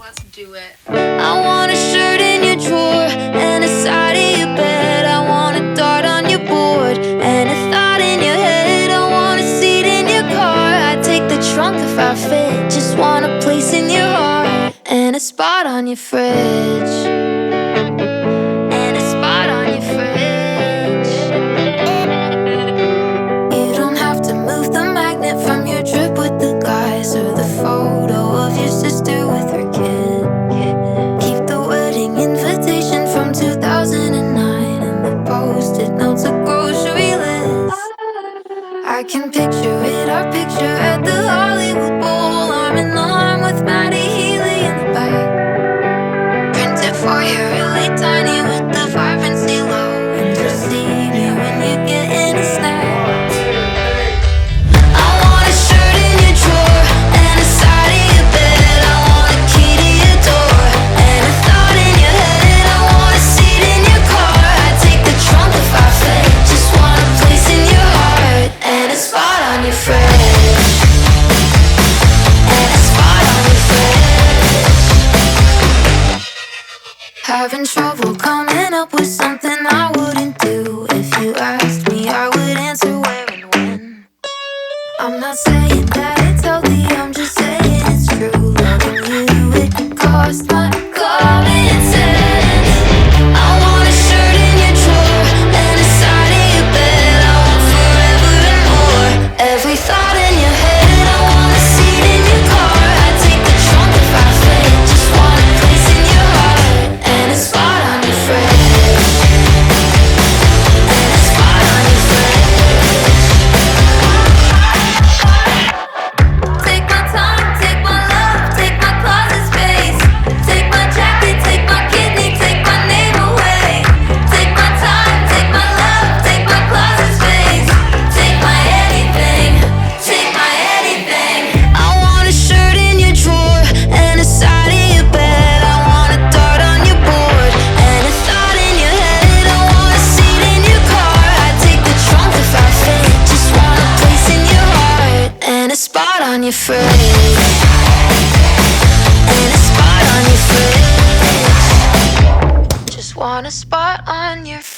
Let's do it. I want a shirt in your drawer and a side of your bed. I want a dart on your board and a thought in your head. I want a seat in your car. I'd take the trunk if I fit. Just want a place in your heart and a spot on your fridge. And a spot on your fridge. You don't have to move the magnet from your trip with the guys or the photo of your sister with her kid. Keep the wedding invitation from 2009 and the post-it notes, a grocery list. I can picture it, our picture at the Hollywood Bowl, arm in arm with Matty Healy in the back. Printed for you really tiny with the vibrancy low, and just see me when you get in a snack. I want a shirt in your drawer and a side of your bed. I want a key to your door and a thought in your head. I want a seat in your car. I'd take the trunk if I fit. Just want a place in your heart and a spot on your fridge. And a spot on your fridge. Having trouble coming up with something I wouldn't do. If you asked me, I would answer where and when. I'm not saying that it's healthy, I'm just saying it's true. Loving you, it could cost my common sense. I want a shirt in your drawer and a side of your bed. I want forever and more. Every thought in your head. I want a seat in your car. I'd take the trunk if I fit. Just want a place in your heart and a spot on your fridge. And a spot on your fridge. Take my time, take my love, take my closet space. Take my jacket, take my kidney, take my name away. Take my time, take my love, take my closet space. Take my anything, take my anything. I want a shirt in your drawer and a side of your bed. I want a dart on your board and a thought in your head. I want a seat in your car. I'd take the trunk if I fit. Just want a place in your heart and a spot on your fridge. And a spot on your fridge. Just want a spot on your fridge.